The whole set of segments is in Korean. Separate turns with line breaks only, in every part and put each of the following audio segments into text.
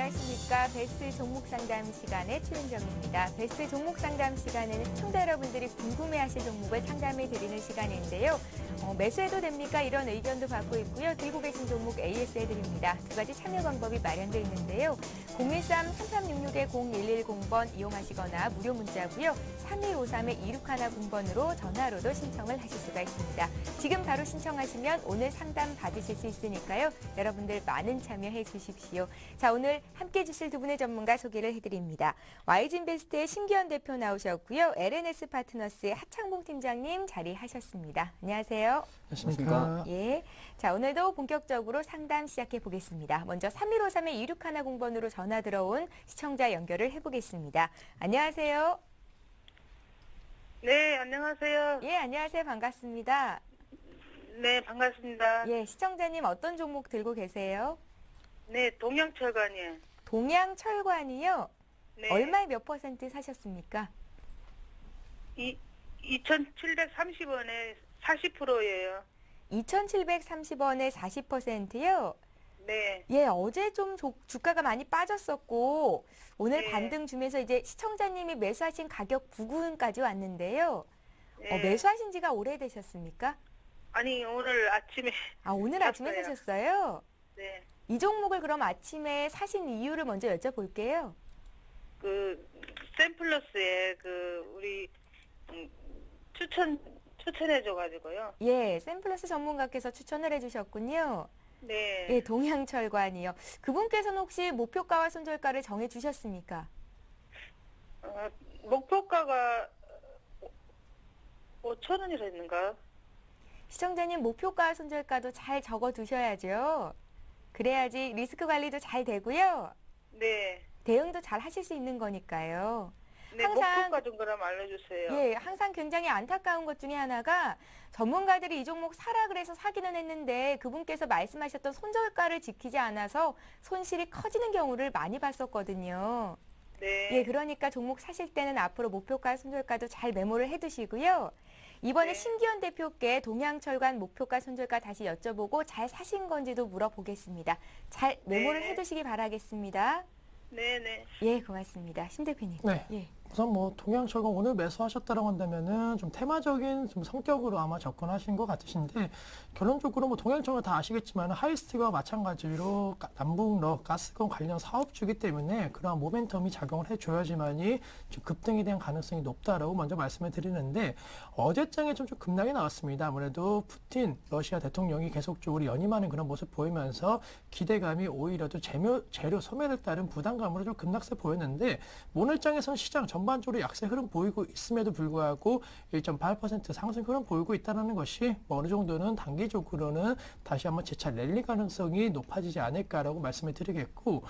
안녕하십니까. 베스트 종목 상담 시간의 최은정입니다. 베스트 종목 상담 시간에는 시청자 여러분들이 궁금해하실 종목을 상담해 드리는 시간인데요. 매수해도 됩니까? 이런 의견도 받고 있고요. 들고 계신 종목 AS 해드립니다. 두 가지 참여 방법이 마련되어 있는데요. 013-3366-0110번 이용하시거나 무료 문자고요. 3253-2610번으로 전화로도 신청을 하실 수가 있습니다. 지금 바로 신청하시면 오늘 상담 받으실 수 있으니까요. 여러분들 많은 참여해 주십시오. 자, 오늘 함께해 주실 두 분의 전문가 소개를 해드립니다. YG인베스트의 심기현 대표 나오셨고요. LNS 파트너스의 하창봉 팀장님 자리하셨습니다. 안녕하세요.
안녕하십니까.
예. 자, 오늘도 본격적으로 상담 시작해 보겠습니다. 먼저 3153-2610번으로 전화 들어온 시청자 연결을 해보겠습니다. 안녕하세요.
네, 안녕하세요.
예, 안녕하세요. 반갑습니다.
네, 반갑습니다.
예, 시청자님 어떤 종목 들고 계세요?
네, 동양철관이요.
동양철관이요?
네.
얼마에 몇 퍼센트 사셨습니까?
2,730원에 40%예요.
2,730원에 40%요?
네.
예, 어제 좀 주가가 많이 빠졌었고 오늘
네.
반등 주면서 이제 시청자님이 매수하신 가격 부근까지 왔는데요.
네.
매수하신 지가 오래되셨습니까?
아니, 오늘 아침에.
아, 오늘 아침에
샀어요.
사셨어요?
네.
이 종목을 그럼 아침에 사신 이유를 먼저 여쭤볼게요.
샘플러스에 우리, 추천해줘가지고요.
예, 샘플러스 전문가께서 추천을 해주셨군요.
네.
예, 동양철관이요. 그분께서는 혹시 목표가와 손절가를 정해주셨습니까?
목표가가 5,000원이라 했는가?
시청자님 목표가 손절가도 잘 적어두셔야죠. 그래야지 리스크 관리도 잘 되고요.
네.
대응도 잘 하실 수 있는 거니까요.
네,
항상-
목표가 좀 그럼 알려주세요.
예, 항상 굉장히 안타까운 것 중에 하나가 전문가들이 이 종목 사라 그래서 사기는 했는데 그분께서 말씀하셨던 손절가를 지키지 않아서 손실이 커지는 경우를 많이 봤었거든요.
네.
예, 그러니까 종목 사실 때는 앞으로 목표가, 손절가도 잘 메모를 해두시고요. 이번에
네.
심기현 대표께 동양철관 목표가, 손절가 다시 여쭤보고 잘 사신 건지도 물어보겠습니다. 잘 메모를
네.
해두시기 바라겠습니다.
네네.
예, 고맙습니다. 심 대표님.
네.
예.
우선 동양철관 오늘 매수하셨다고 한다면은 좀 테마적인 좀 성격으로 아마 접근하신 것 같으신데 결론적으로 동양철관 다 아시겠지만 하이스트와 마찬가지로 남북러 가스권 관련 사업주기 때문에 그러한 모멘텀이 작용을 해줘야지만이 좀 급등에 대한 가능성이 높다라고 먼저 말씀을 드리는데 어제장에 좀 급락이 나왔습니다. 아무래도 푸틴 러시아 대통령이 계속적으로 연임하는 그런 모습 보이면서 기대감이 오히려 또 재료 소멸에 따른 부담감으로 좀 급락세 보였는데 오늘장에서는 시장 전반적으로 약세 흐름 보이고 있음에도 불구하고 1.8% 상승 흐름 보이고 있다는 것이 어느 정도는 단기적으로는 다시 한번 재차 랠리 가능성이 높아지지 않을까라고 말씀을 드리겠고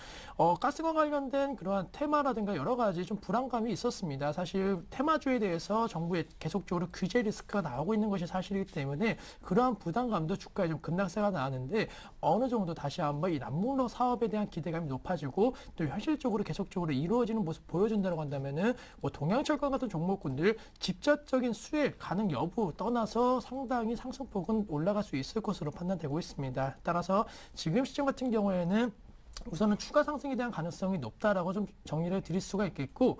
가스과 관련된 그러한 테마라든가 여러 가지 좀 불안감이 있었습니다. 사실 테마주에 대해서 정부의 계속적으로 규제 리스크가 나오고 있는 것이 사실이기 때문에 그러한 부담감도 주가에 좀 급락세가 나왔는데 어느 정도 다시 한번 이 남북러 사업에 대한 기대감이 높아지고 또 현실적으로 계속적으로 이루어지는 모습 보여준다고 한다면은 동양철관 같은 종목군들 직접적인 수혜 가능 여부 떠나서 상당히 상승폭은 올라갈 수 있을 것으로 판단되고 있습니다. 따라서 지금 시점 같은 경우에는 우선은 추가 상승에 대한 가능성이 높다라고 좀 정리를 드릴 수가 있겠고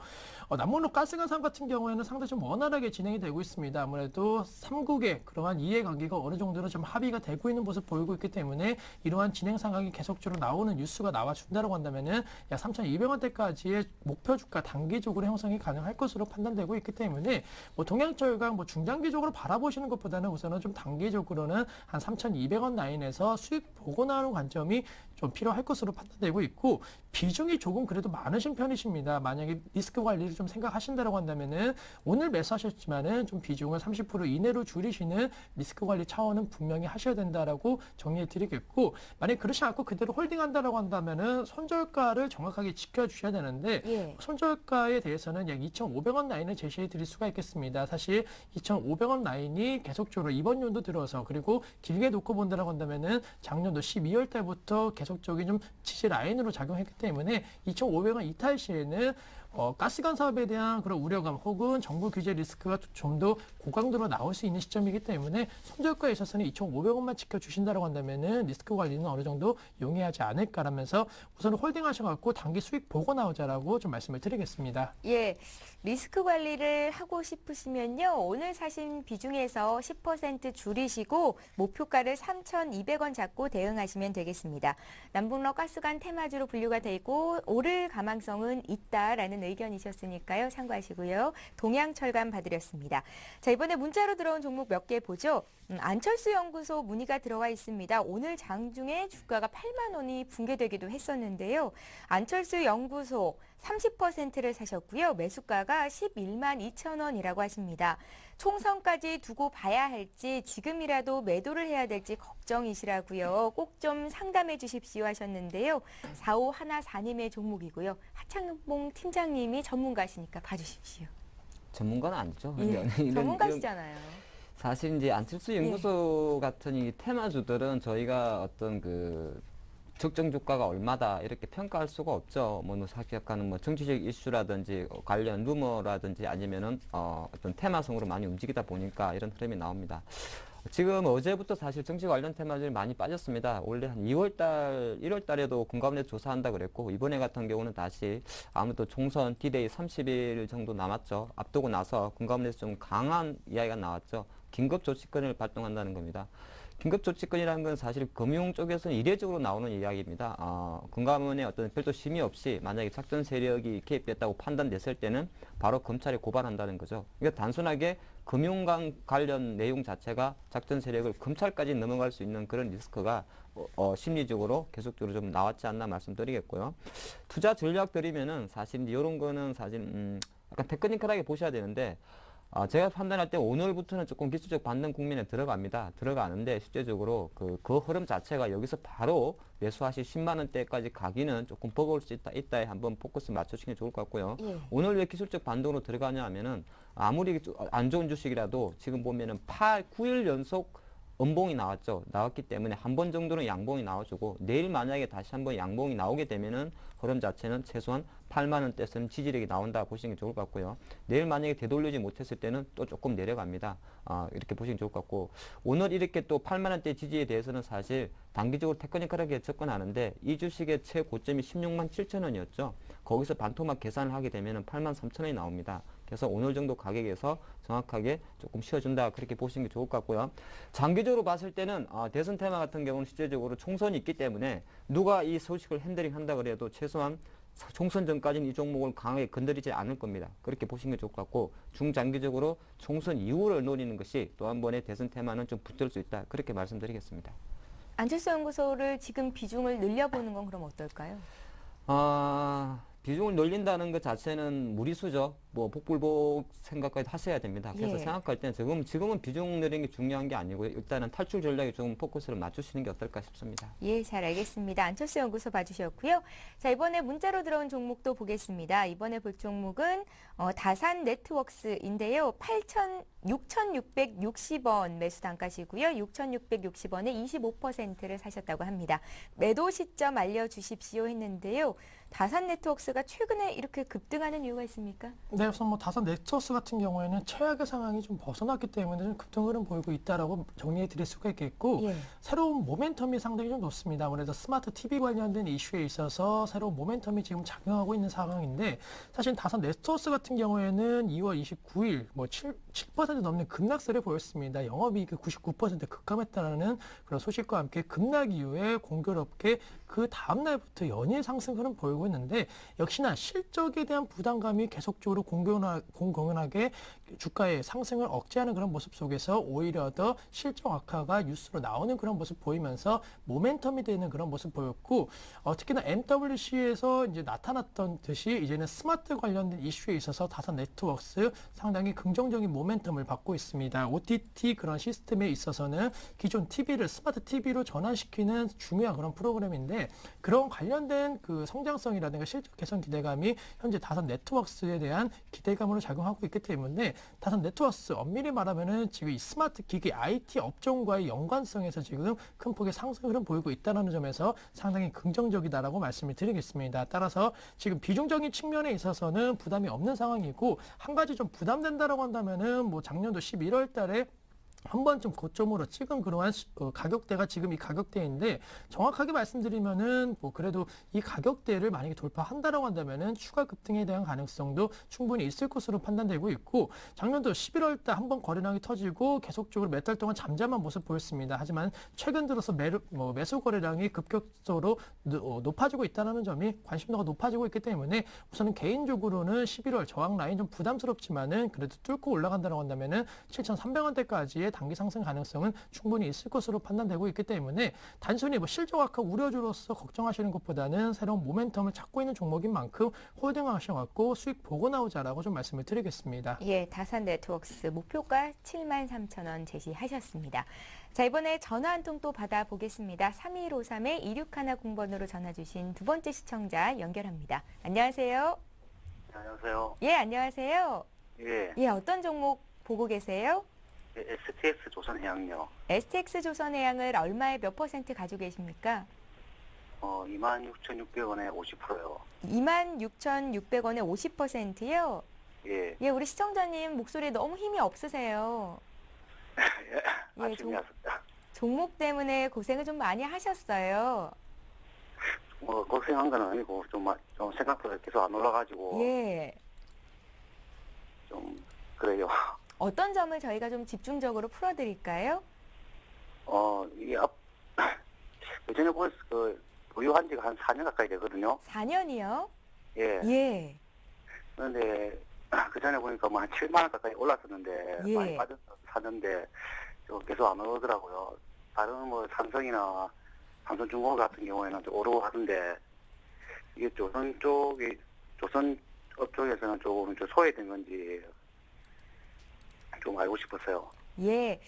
남북러 가스관상 같은 경우에는 상당히 좀 원활하게 진행이 되고 있습니다. 아무래도 3국의 그러한 이해관계가 어느 정도는 좀 합의가 되고 있는 모습 보이고 있기 때문에 이러한 진행 상황이 계속적으로 나오는 뉴스가 나와준다고 한다면은 약 3,200원대까지의 목표 주가 단기적으로 형성이 가능할 것으로 판단되고 있기 때문에 동양철강 중장기적으로 바라보시는 것보다는 우선은 좀 단기적으로는 한 3,200원 라인에서 수익 보고 나오는 관점이 좀 필요할 것으로 판단되고 있고 비중이 조금 그래도 많으신 편이십니다. 만약에 리스크 관리를 좀 생각하신다고 한다면은 오늘 매수하셨지만은 좀 비중을 30% 이내로 줄이시는 리스크 관리 차원은 분명히 하셔야 된다라고 정리해 드리겠고 만약 그렇지 않고 그대로 홀딩한다라고 한다면은 손절가를 정확하게 지켜주셔야 되는데
예.
손절가에 대해서는 약 2,500원 라인을 제시해 드릴 수가 있겠습니다. 사실 2,500원 라인이 계속적으로 이번 연도 들어서 그리고 길게 놓고 본다라고 한다면은 작년도 12월 달부터 계속적인 좀 지지 라인으로 작용했기 때문에 2,500원 이탈 시에는 가스관 사업에 대한 그런 우려감 혹은 정부 규제 리스크가 좀 더 고강도로 나올 수 있는 시점이기 때문에 손절가에 있어서는 2,500원만 지켜주신다고 한다면은 리스크 관리는 어느 정도 용이하지 않을까라면서 우선 홀딩하셔갖고 단기 수익 보고 나오자라고 좀 말씀을 드리겠습니다.
예, 리스크 관리를 하고 싶으시면요. 오늘 사신 비중에서 10% 줄이시고 목표가를 3,200원 잡고 대응하시면 되겠습니다. 남북러 가스관 테마주로 분류가 되고 오를 가망성은 있다라는 의견이셨으니까요. 참고하시고요. 동양철강 봐드렸습니다. 자, 이번에 문자로 들어온 종목 몇 개 보죠. 안철수 연구소 문의가 들어와 있습니다. 오늘 장중에 주가가 8만 원이 붕괴되기도 했었는데요. 안철수 연구소 30%를 사셨고요. 매수가가 11만 2천 원이라고 하십니다. 총선까지 두고 봐야 할지 지금이라도 매도를 해야 될지 걱정이시라고요. 꼭 좀 상담해 주십시오 하셨는데요. 4514님의 종목이고요. 하창봉 팀장님이 전문가시니까 봐주십시오.
전문가는 아니죠.
예, 전문가시잖아요.
사실 이제 안철수 연구소 같은 이 테마주들은 저희가 어떤 그 적정 주가가 얼마다 이렇게 평가할 수가 없죠. 약간은 정치적 이슈라든지 관련 루머라든지 아니면은 어떤 테마성으로 많이 움직이다 보니까 이런 흐름이 나옵니다. 지금 어제부터 사실 정치 관련 테마들이 많이 빠졌습니다. 원래 한 2월달, 1월달에도 금감원에 조사한다 그랬고 이번에 같은 경우는 다시 아무래도 총선 D-Day 30일 정도 남았죠. 앞두고 나서 금감원에서 좀 강한 이야기가 나왔죠. 긴급조치권을 발동한다는 겁니다. 긴급조치권이라는 건 사실 금융 쪽에서는 이례적으로 나오는 이야기입니다. 금감원의 어떤 별도 심의 없이 만약에 작전 세력이 개입됐다고 판단됐을 때는 바로 검찰에 고발한다는 거죠. 그러니까 단순하게 금융 관련 내용 자체가 작전 세력을 검찰까지 넘어갈 수 있는 그런 리스크가 심리적으로 계속적으로 좀 나왔지 않나 말씀드리겠고요. 투자 전략들이면은 사실 이런 거는 사실 약간 테크니컬하게 보셔야 되는데 제가 판단할 때 오늘부터는 조금 기술적 반등 국면에 들어가는데 실제적으로 그 흐름 자체가 여기서 바로 매수하실 10만 원대까지 가기는 조금 버거울 수 있다에 한번 포커스 맞추시는 게 좋을 것 같고요.
예.
오늘 왜 기술적 반등으로 들어가냐 하면은 아무리 안 좋은 주식이라도 지금 보면은 9일 연속 음봉이 나왔기 때문에 한 번 정도는 양봉이 나와주고 내일 만약에 다시 한번 양봉이 나오게 되면은 흐름 자체는 최소한 8만 원대에서는 지지력이 나온다 보시는 게 좋을 것 같고요. 내일 만약에 되돌리지 못했을 때는 또 조금 내려갑니다. 이렇게 보시는 게 좋을 것 같고 오늘 이렇게 또 8만 원대 지지에 대해서는 사실 단기적으로 테크니컬하게 접근하는데 이 주식의 최고점이 16만 7천 원이었죠. 거기서 반토막 계산을 하게 되면은 8만 3천 원이 나옵니다. 그래서 오늘 정도 가격에서 정확하게 조금 쉬어준다 그렇게 보시는 게 좋을 것 같고요. 장기적으로 봤을 때는 대선 테마 같은 경우는 실제적으로 총선이 있기 때문에 누가 이 소식을 핸들링 한다 그래도 최소한 총선 전까지는 이 종목을 강하게 건드리지 않을 겁니다. 그렇게 보시는 게 좋을 것 같고 중장기적으로 총선 이후를 노리는 것이 또 한 번의 대선 테마는 좀 붙을 수 있다. 그렇게 말씀드리겠습니다.
안철수 연구소를 지금 비중을 늘려보는 건 그럼 어떨까요?
비중을 늘린다는 것 자체는 무리수죠. 복불복 생각까지 하셔야 됩니다. 그래서
예.
생각할 때는 지금은 비중 늘리는 게 중요한 게 아니고요. 일단은 탈출 전략에 좀 포커스를 맞추시는 게 어떨까 싶습니다.
예, 잘 알겠습니다. 안철수 연구소 봐주셨고요. 자, 이번에 문자로 들어온 종목도 보겠습니다. 이번에 볼 종목은 다산 네트워크스인데요. 6,660원 매수 단가시고요. 6,660원에 25%를 사셨다고 합니다. 매도 시점 알려주십시오 했는데요. 다산 네트워크스가 최근에 이렇게 급등하는 이유가 있습니까?
네, 우선 다산 네트워크스 같은 경우에는 최악의 상황이 좀 벗어났기 때문에 좀 급등 흐름 보이고 있다라고 정리해 드릴 수가 있겠고
예.
새로운 모멘텀이 상당히 좀 높습니다. 아무래도 스마트 TV 관련된 이슈에 있어서 새로운 모멘텀이 지금 작용하고 있는 상황인데 사실 다산 네트워크스 같은 경우에는 2월 29일 7% 넘는 급락세를 보였습니다. 영업이익이 99% 급감했다는 그런 소식과 함께 급락 이후에 공교롭게 그 다음 날부터 연일 상승 흐름 보이고 있는데 역시나 실적에 대한 부담감이 계속적으로 공공연하게 주가의 상승을 억제하는 그런 모습 속에서 오히려 더 실적 악화가 뉴스로 나오는 그런 모습 보이면서 모멘텀이 되는 그런 모습 보였고 특히나 MWC에서 이제 나타났던 듯이 이제는 스마트 관련된 이슈에 있어서 다산 네트워크스 상당히 긍정적인 모멘텀을 받고 있습니다. OTT 그런 시스템에 있어서는 기존 TV를 스마트 TV로 전환시키는 중요한 그런 프로그램인데 그런 관련된 그 성장성 안정성이라든가 실적 개선 기대감이 현재 다산 네트워크스에 대한 기대감으로 작용하고 있기 때문에 다산 네트워크스 엄밀히 말하면은 지금 이 스마트 기기 IT 업종과의 연관성에서 지금 큰 폭의 상승 흐름 보이고 있다는 점에서 상당히 긍정적이다라고 말씀을 드리겠습니다. 따라서 지금 비중적인 측면에 있어서는 부담이 없는 상황이고 한 가지 좀 부담된다라고 한다면은 뭐 작년도 11월 달에 한 번쯤 고점으로 찍은 그러한 가격대가 지금 이 가격대인데 정확하게 말씀드리면은 뭐 그래도 이 가격대를 만약에 돌파한다라고 한다면은 추가 급등에 대한 가능성도 충분히 있을 것으로 판단되고 있고 작년도 11월 달 한 번 거래량이 터지고 계속적으로 몇 달 동안 잠잠한 모습 보였습니다. 하지만 최근 들어서 매수 거래량이 급격적으로 높아지고 있다는 점이 관심도가 높아지고 있기 때문에 우선은 개인적으로는 11월 저항 라인 좀 부담스럽지만은 그래도 뚫고 올라간다고 한다면은 7,300원대까지의 단기 상승 가능성은 충분히 있을 것으로 판단되고 있기 때문에 단순히 뭐 실적 악화 우려주로서 걱정하시는 것보다는 새로운 모멘텀을 찾고 있는 종목인 만큼 홀딩하셔갖고 수익 보고 나오자라고 좀 말씀을 드리겠습니다.
예, 다산 네트워크스 목표가 73,000원 제시하셨습니다. 자, 이번에 전화 한 통 또 받아보겠습니다. 3153-2610번으로 전화 주신 두 번째 시청자 연결합니다. 안녕하세요.
안녕하세요.
예, 안녕하세요.
예,
예, 어떤 종목 보고 계세요?
STX 조선해양요.
STX 조선해양을 얼마에 몇 퍼센트 가지고 계십니까?
26,600원에 50%요.
26,600원에 50%요?
예.
예, 우리 시청자님 목소리에 너무 힘이 없으세요. 예,
아침이었습니다.
종목 때문에 고생을 좀 많이 하셨어요.
고생한 건 아니고, 좀 생각보다 계속 안 올라가지고,
예.
좀, 그래요.
어떤 점을 저희가 좀 집중적으로 풀어드릴까요?
예전에 보유한 지가 한 4년 가까이 되거든요.
4년이요?
예.
예.
그런데, 그 전에 보니까 뭐 한 7만원 가까이 올랐었는데,
예.
많이 빠져서 샀는데, 좀 계속 안 오르더라고요. 다른 뭐 삼성이나 삼성중공업 같은 경우에는 좀 오르고 하던데, 이게 조선업 쪽에서는 조금 좀 소외된 건지, 좀 알고 싶었어요.
예.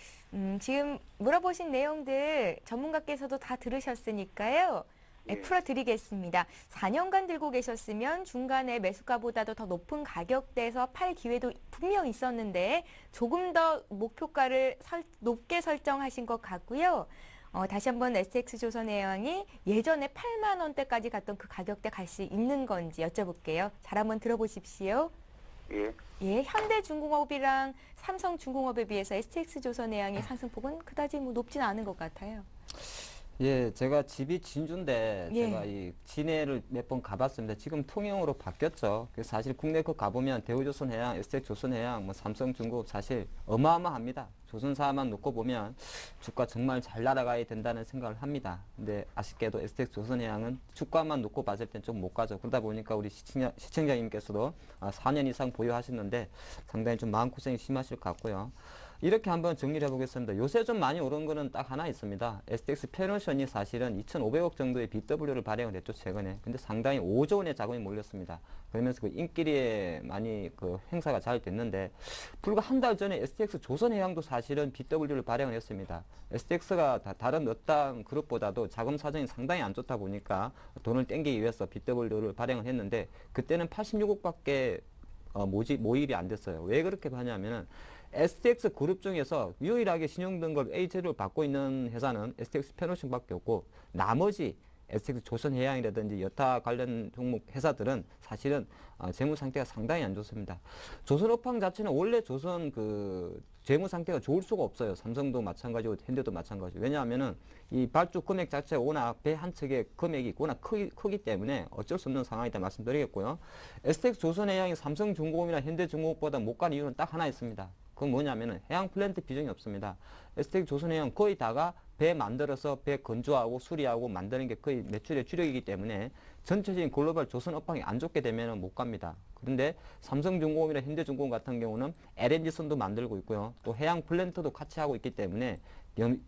지금 물어보신 내용들 전문가께서도 다 들으셨으니까요. 예,
예.
풀어드리겠습니다. 4년간 들고 계셨으면 중간에 매수가보다도 더 높은 가격대에서 팔 기회도 분명 있었는데 조금 더 목표가를 높게 설정하신 것 같고요. 다시 한번 STX조선해양이 예전에 8만 원대까지 갔던 그 가격대 갈 수 있는 건지 여쭤볼게요. 잘 한번 들어보십시오.
예.
예, 현대중공업이랑 삼성중공업에 비해서 STX조선해양의 상승폭은 그다지 뭐 높지는 않은 것 같아요.
예, 제가 집이 진주인데
예.
제가 이 진해를 몇 번 가봤습니다. 지금 통영으로 바뀌었죠. 그래서 사실 국내 거 가보면 대우조선해양, STX조선해양, 뭐 삼성중공업 사실 어마어마합니다. 조선사만 놓고 보면 주가 정말 잘 날아가야 된다는 생각을 합니다. 근데 아쉽게도 STX조선해양은 주가만 놓고 봤을 땐 좀 못 가죠. 그러다 보니까 우리 시청자님께서도 4년 이상 보유하셨는데 상당히 좀 마음고생이 심하실 것 같고요. 이렇게 한번 정리를 해보겠습니다. 요새 좀 많이 오른 거는 딱 하나 있습니다. STX 페노션이 사실은 2,500억 정도의 BW를 발행을 했죠, 최근에. 근데 상당히 5조 원의 자금이 몰렸습니다. 그러면서 그 인기리에 많이 그 행사가 잘 됐는데, 불과 한 달 전에 STX 조선해양도 사실은 BW를 발행을 했습니다. STX가 다른 어떤 그룹보다도 자금 사정이 상당히 안 좋다 보니까 돈을 땡기기 위해서 BW를 발행을 했는데, 그때는 86억밖에 모입이 안 됐어요. 왜 그렇게 하냐면은, STX 그룹 중에서 유일하게 신용등급 A제를 받고 있는 회사는 STX 페노션밖에 없고, 나머지 STX 조선해양이라든지 여타 관련 종목 회사들은 사실은 재무 상태가 상당히 안 좋습니다. 조선업황 자체는 원래 조선 재무 상태가 좋을 수가 없어요. 삼성도 마찬가지고 현대도 마찬가지고. 왜냐하면은 이 발주 금액 자체가 워낙 배 한 척의 금액이 워낙 크기 때문에 어쩔 수 없는 상황이다 말씀드리겠고요. STX 조선해양이 삼성중공업이나 현대중공업보다 못 간 이유는 딱 하나 있습니다. 그건 뭐냐면은 해양 플랜트 비중이 없습니다. STX 조선해양 거의 다가 배 만들어서 배 건조하고 수리하고 만드는 게 거의 매출의 주력이기 때문에 전체적인 글로벌 조선 업황이 안 좋게 되면 못 갑니다. 그런데 삼성중공업이나 현대중공업 같은 경우는 LNG선도 만들고 있고요. 또 해양 플랜트도 같이 하고 있기 때문에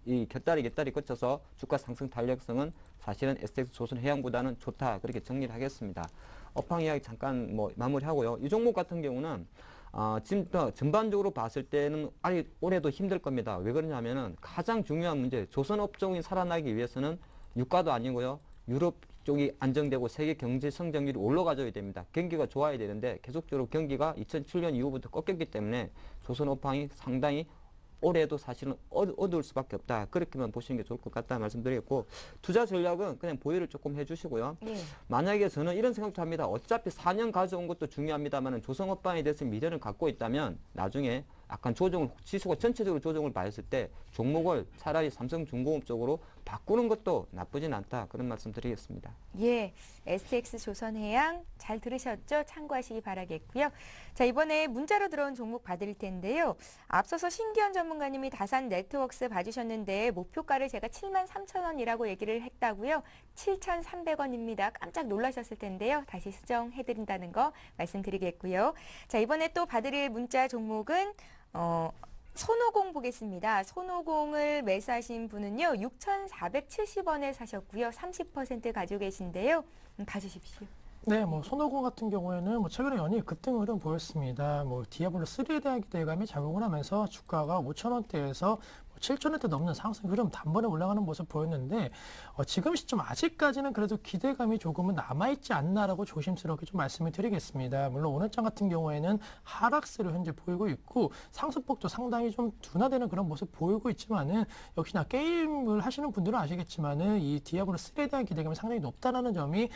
이 곁다리 거쳐서 주가 상승 탄력성은 사실은 STX 조선해양보다는 좋다. 그렇게 정리를 하겠습니다. 업황 이야기 잠깐 마무리하고요. 이 종목 같은 경우는 지금 전반적으로 봤을 때는 올해도 힘들 겁니다. 왜 그러냐면은 가장 중요한 문제, 조선업종이 살아나기 위해서는 유가도 아니고요. 유럽 쪽이 안정되고 세계 경제 성장률이 올라가줘야 됩니다. 경기가 좋아야 되는데 계속적으로 경기가 2007년 이후부터 꺾였기 때문에 조선업황이 상당히 올해도 사실은 어두울 수밖에 없다. 그렇게만 보시는 게 좋을 것 같다 말씀드리겠고, 투자 전략은 그냥 보유를 조금 해주시고요.
네.
만약에 저는 이런 생각도 합니다. 어차피 4년 가져온 것도 중요합니다만 조선업황에 대해서 미련을 갖고 있다면 나중에 약간 조정을, 지수가 전체적으로 조정을 받았을 때 종목을 차라리 삼성중공업 쪽으로 바꾸는 것도 나쁘진 않다. 그런 말씀 드리겠습니다.
예, STX 조선해양 잘 들으셨죠? 참고하시기 바라겠고요. 자, 이번에 문자로 들어온 종목 받을 텐데요. 앞서서 신기현 전문가님이 다산 네트워크스 봐주셨는데 목표가를 제가 73,000원이라고 얘기를 했다고요. 7,300원입니다. 깜짝 놀라셨을 텐데요. 다시 수정해드린다는 거 말씀드리겠고요. 자, 이번에 또 받을 문자 종목은 손오공 보겠습니다. 손오공을 매수하신 분은요. 6,470원에 사셨고요. 30% 가지고 계신데요. 봐주십시오.
네, 뭐 손오공 같은 경우에는 뭐 최근에 연이어 급등 흐름 보였습니다. 뭐 디아블로 3에 대한 기대감이 작용을 하면서 주가가 5,000원대에서 7,000원대 넘는 상승 흐름 단번에 올라가는 모습 보였는데 지금 시점 아직까지는 그래도 기대감이 조금은 남아있지 않나라고 조심스럽게 좀 말씀을 드리겠습니다. 물론 오늘장 같은 경우에는 하락세를 현재 보이고 있고 상승폭도 상당히 좀 둔화되는 그런 모습 보이고 있지만은 역시나 게임을 하시는 분들은 아시겠지만은 이 디아블로 3에 대한 기대감이 상당히 높다라는 점이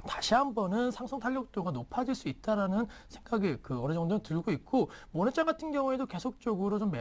다시 한번은 상승 탄력도가 높아질 수 있다라는 생각이 어느 정도는 들고 있고, 오늘장 같은 경우에도 계속적으로 좀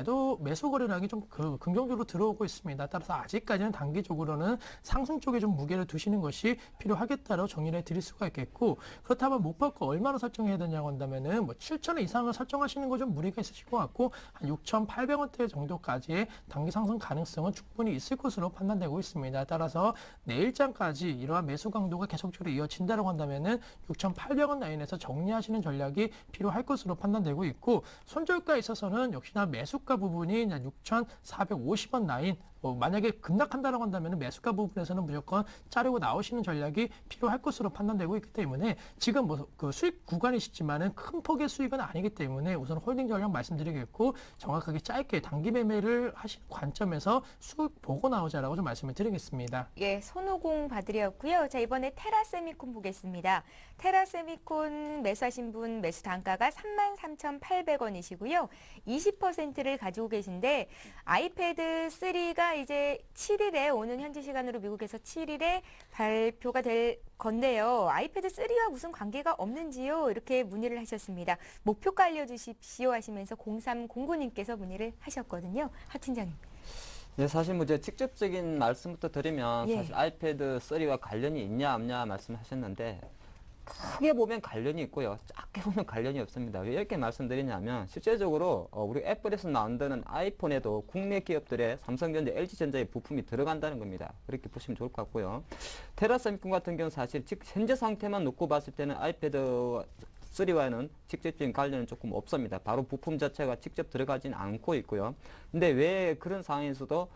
매수 거래량이 좀 긍정적으로 들어오고 있습니다. 따라서 아직까지는 단기적으로는 상승 쪽에 좀 무게를 두시는 것이 필요하겠다라고 정리를 해드릴 수가 있겠고, 그렇다면 목표가 얼마나 설정해야 되냐고 한다면은 뭐 7,000원 이상을 설정하시는 거 좀 무리가 있으실 것 같고, 한 6,800원대 정도까지의 단기 상승 가능성은 충분히 있을 것으로 판단되고 있습니다. 따라서 내일장까지 이러한 매수 강도가 계속적으로 이어진다 라고 한다면은 6,800원 라인에서 정리하시는 전략이 필요할 것으로 판단되고 있고, 손절가에 있어서는 역시나 매수가 부분이 6,450원 라인, 만약에 급락한다라고 한다면 매수가 부분에서는 무조건 자르고 나오시는 전략이 필요할 것으로 판단되고 있기 때문에 지금 그 수익 구간이시지만은 큰 폭의 수익은 아니기 때문에 우선 홀딩 전략 말씀드리겠고, 정확하게 짧게 단기 매매를 하시는 관점에서 수익 보고 나오자라고 좀 말씀을 드리겠습니다.
예, 손오공 받으렸고요. 자, 이번에 테라세미콘 보겠습니다. 테라세미콘 매수하신 분 매수 단가가 33,800원이시고요. 20%를 가지고 계신데 아이패드 3가 이제 7일에 오는 현지 시간으로 미국에서 7일에 발표가 될 건데요. 아이패드 3와 무슨 관계가 없는지요? 이렇게 문의를 하셨습니다. 목표가 알려주십시오 하시면서 0309님께서 문의를 하셨거든요. 하 팀장님.
네, 사실 뭐 제가 직접적인 말씀부터 드리면
예.
사실 아이패드 3와 관련이 있냐 없냐 말씀하셨는데 크게 보면 관련이 있고요. 작게 보면 관련이 없습니다. 왜 이렇게 말씀드리냐면 실제적으로 우리 애플에서 만드는 아이폰에도 국내 기업들의 삼성전자, LG전자의 부품이 들어간다는 겁니다. 그렇게 보시면 좋을 것 같고요. 테라세미콘 같은 경우는 사실 현재 상태만 놓고 봤을 때는 아이패드 3와는 직접적인 관련은 조금 없습니다. 바로 부품 자체가 직접 들어가진 않고 있고요. 근데 왜 그런 상황에서도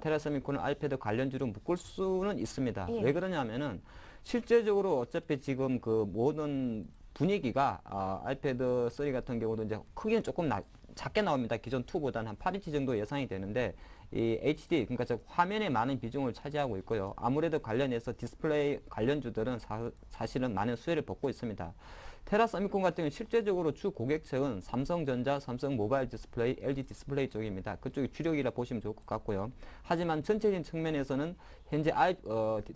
테라세미콘을 아이패드 관련주로 묶을 수는 있습니다.
예.
왜 그러냐면은 실제적으로 어차피 지금 그 모든 분위기가 아이패드 3 같은 경우도 이제 크기는 조금 작게 나옵니다. 기존 2보다는 한 8인치 정도 예상이 되는데 이 HD, 그러니까 저 화면에 많은 비중을 차지하고 있고요. 아무래도 관련해서 디스플레이 관련주들은 사실은 많은 수혜를 받고 있습니다. 테라세미콘 같은 경우는 실제적으로 주 고객층은 삼성전자, 삼성 모바일 디스플레이, LG 디스플레이 쪽입니다. 그쪽이 주력이라 보시면 좋을 것 같고요. 하지만 전체적인 측면에서는 현재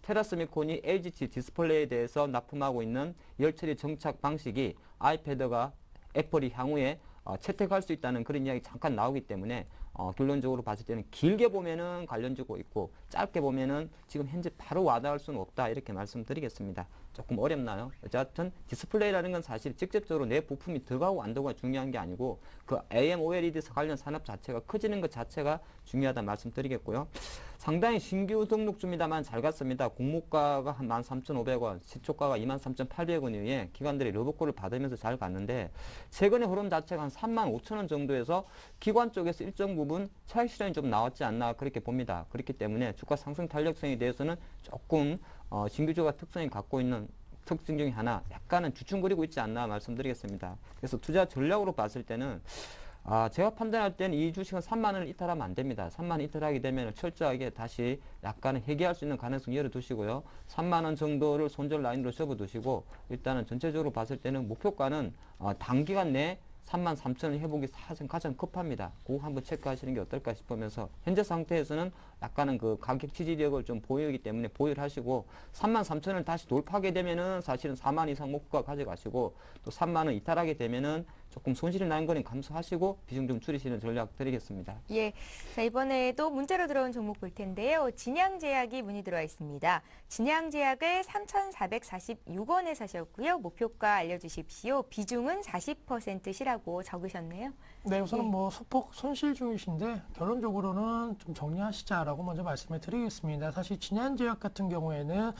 테라세미콘이 LG 디스플레이에 대해서 납품하고 있는 열처리 정착 방식이 아이패드가 애플이 향후에 채택할 수 있다는 그런 이야기 잠깐 나오기 때문에 결론적으로 봤을 때는 길게 보면은 관련주고 있고 짧게 보면은 지금 현재 바로 와닿을 수는 없다, 이렇게 말씀드리겠습니다. 조금 어렵나요? 어쨌든 디스플레이라는 건 사실 직접적으로 내 부품이 들어가고 안 들어가고 중요한 게 아니고 그 AMOLED 관련 산업 자체가 커지는 것 자체가 중요하다 말씀드리겠고요. 상당히 신규 등록주입니다만 잘 갔습니다. 공모가가 한 13,500원, 시초가가 23,800원 이후에 기관들이 러브콜을 받으면서 잘 갔는데 최근의 흐름 자체가 한 35,000원 정도에서 기관 쪽에서 일정 부분 차익 실현이 좀 나왔지 않나 그렇게 봅니다. 그렇기 때문에 주가 상승 탄력성에 대해서는 조금 신규주가 특성이 갖고 있는 특징 중에 하나, 약간은 주춤거리고 있지 않나 말씀드리겠습니다. 그래서 투자 전략으로 봤을 때는 제가 판단할 때는 이 주식은 3만 원을 이탈하면 안 됩니다. 3만 원 이탈하게 되면 철저하게 다시 약간은 해결할 수 있는 가능성 열어두시고요. 3만 원 정도를 손절 라인으로 접어두시고 일단은 전체적으로 봤을 때는 목표가는 단기간 내에 33,000원 회복이 가장 급합니다. 그거 한번 체크하시는 게 어떨까 싶으면서 현재 상태에서는 약간은 그 가격 지지력을 좀 보이기 때문에 보유를 하시고 33,000원을 다시 돌파하게 되면은 사실은 4만 이상 목표가 가져가시고 또 3만 원 이탈하게 되면은 조금 손실이 나는 거는 감소하시고 비중 좀 줄이시는 전략 드리겠습니다.
예. 자, 이번에도 문자로 들어온 종목 볼 텐데요. 진양제약이 문의 들어와 있습니다. 진양제약을 3,446원에 사셨고요. 목표가 알려주십시오. 비중은 40%시라고 적으셨네요.
네, 우선은
예.
뭐 소폭 손실 중이신데 결론적으로는 좀 정리하시자라고 먼저 말씀을 드리겠습니다. 사실 진양제약 같은 경우에는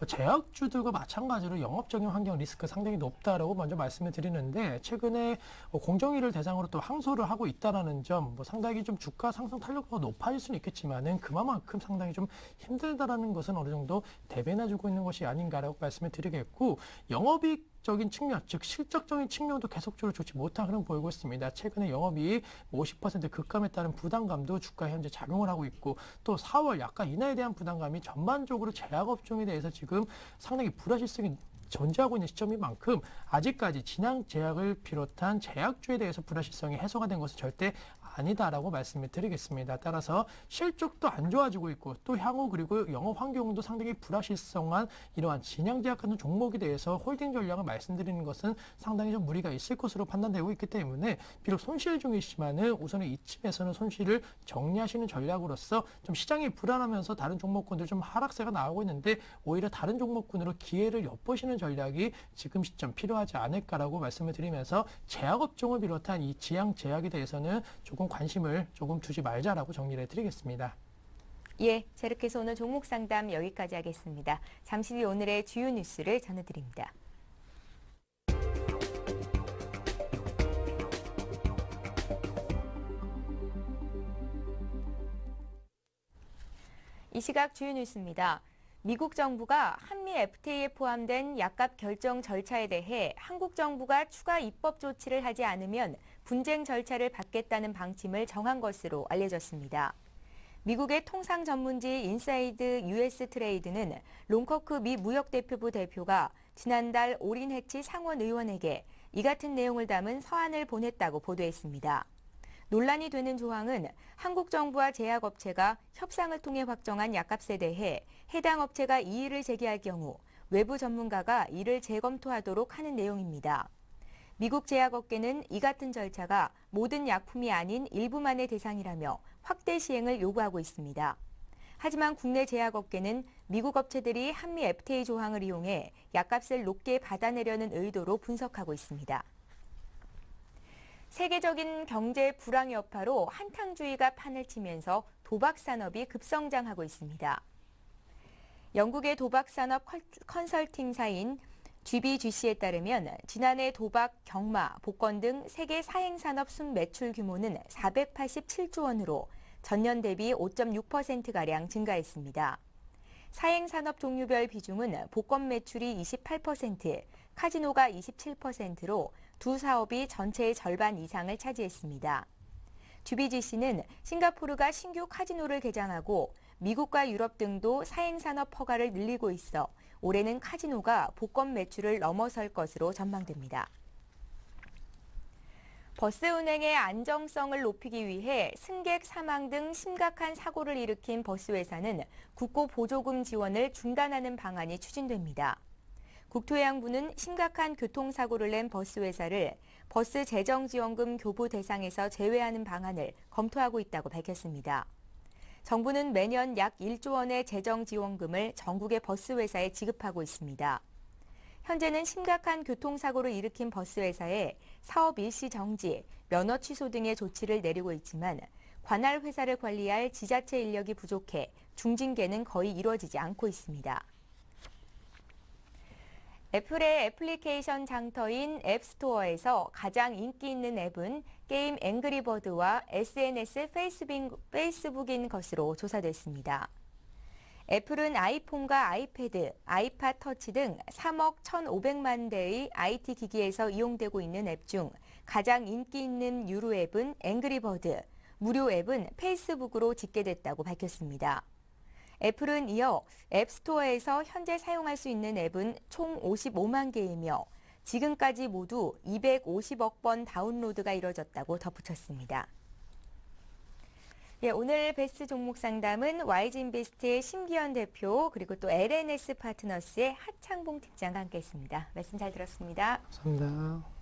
제약주들과 마찬가지로 영업적인 환경 리스크 상당히 높다라고 먼저 말씀을 드리는데 최근에 공정위를 대상으로 또 항소를 하고 있다라는 점, 뭐 상당히 좀 주가 상승 탄력도가 높아질 수는 있겠지만은 그만큼 상당히 좀 힘들다라는 것은 어느 정도 대변해주고 있는 것이 아닌가라고 말씀을 드리겠고 영업이익적인 측면, 즉 실적적인 측면도 계속적으로 좋지 못한 흐름 보이고 있습니다. 최근에 영업이익 50% 급감에 따른 부담감도 주가에 현재 작용을 하고 있고 또 4월 약간 인하에 대한 부담감이 전반적으로 제약업종에 대해서 지금 상당히 불확실성이 존재하고 있는 시점인 만큼 아직까지 진양제약을 비롯한 제약주에 대해서 불확실성이 해소가 된 것은 절대 아니다라고 말씀을 드리겠습니다. 따라서 실적도 안 좋아지고 있고 또 향후 그리고 영업 환경도 상당히 불확실성한 이러한 진양제약 같은 종목에 대해서 홀딩 전략을 말씀드리는 것은 상당히 좀 무리가 있을 것으로 판단되고 있기 때문에 비록 손실 중이시지만은 우선은 이쯤에서는 손실을 정리하시는 전략으로서 좀 시장이 불안하면서 다른 종목군들 좀 하락세가 나오고 있는데 오히려 다른 종목군으로 기회를 엿보시는 전략이 지금 시점 필요하지 않을까라고 말씀을 드리면서 제약업종을 비롯한 이 진양제약에 대해서는 조금 관심을 조금 두지 말자라고 정리를 해드리겠습니다.
예, 자, 이렇게 해서 오늘 종목 상담 여기까지 하겠습니다. 잠시 뒤 오늘의 주요 뉴스를 전해드립니다. 이 시각 주요 뉴스입니다. 미국 정부가 한미 FTA에 포함된 약값 결정 절차에 대해 한국 정부가 추가 입법 조치를 하지 않으면 분쟁 절차를 받겠다는 방침을 정한 것으로 알려졌습니다. 미국의 통상 전문지 인사이드 US 트레이드는 롱커크 미 무역대표부 대표가 지난달 올인 해치 상원 의원에게 이 같은 내용을 담은 서한을 보냈다고 보도했습니다. 논란이 되는 조항은 한국 정부와 제약업체가 협상을 통해 확정한 약값에 대해 해당 업체가 이의를 제기할 경우 외부 전문가가 이를 재검토하도록 하는 내용입니다. 미국 제약업계는 이 같은 절차가 모든 약품이 아닌 일부만의 대상이라며 확대 시행을 요구하고 있습니다. 하지만 국내 제약업계는 미국 업체들이 한미 FTA 조항을 이용해 약값을 높게 받아내려는 의도로 분석하고 있습니다. 세계적인 경제 불황 여파로 한탕주의가 판을 치면서 도박 산업이 급성장하고 있습니다. 영국의 도박 산업 컨설팅사인 GBGC에 따르면 지난해 도박, 경마, 복권 등 세계 사행산업 순매출 규모는 487조 원으로 전년 대비 5.6%가량 증가했습니다. 사행산업 종류별 비중은 복권 매출이 28%, 카지노가 27%로 두 사업이 전체의 절반 이상을 차지했습니다. GBGC는 싱가포르가 신규 카지노를 개장하고 미국과 유럽 등도 사행산업 허가를 늘리고 있어 올해는 카지노가 복권 매출을 넘어설 것으로 전망됩니다. 버스 운행의 안정성을 높이기 위해 승객 사망 등 심각한 사고를 일으킨 버스회사는 국고 보조금 지원을 중단하는 방안이 추진됩니다. 국토해양부는 심각한 교통사고를 낸 버스회사를 버스 재정지원금 교부 대상에서 제외하는 방안을 검토하고 있다고 밝혔습니다. 정부는 매년 약 1조 원의 재정지원금을 전국의 버스회사에 지급하고 있습니다. 현재는 심각한 교통사고를 일으킨 버스회사에 사업 일시 정지, 면허 취소 등의 조치를 내리고 있지만 관할 회사를 관리할 지자체 인력이 부족해 중징계는 거의 이루어지지 않고 있습니다. 애플의 애플리케이션 장터인 앱스토어에서 가장 인기 있는 앱은 게임 앵그리버드와 SNS 페이스북인 것으로 조사됐습니다. 애플은 아이폰과 아이패드, 아이팟 터치 등 3억 1,500만 대의 IT 기기에서 이용되고 있는 앱 중 가장 인기 있는 유료 앱은 앵그리버드, 무료 앱은 페이스북으로 집계됐다고 밝혔습니다. 애플은 이어 앱스토어에서 현재 사용할 수 있는 앱은 총 55만 개이며 지금까지 모두 250억 번 다운로드가 이뤄졌다고 덧붙였습니다. 예, 오늘 베스트 종목 상담은 YG인베스트의 심기현 대표 그리고 또 LNS 파트너스의 하창봉 팀장과 함께했습니다. 말씀 잘 들었습니다.
감사합니다.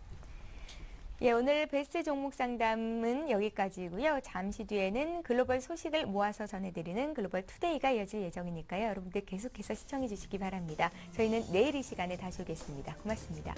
예, 오늘 베스트 종목 상담은 여기까지고요. 잠시 뒤에는 글로벌 소식을 모아서 전해드리는 글로벌 투데이가 이어질 예정이니까요. 여러분들 계속해서 시청해 주시기 바랍니다. 저희는 내일 이 시간에 다시 오겠습니다. 고맙습니다.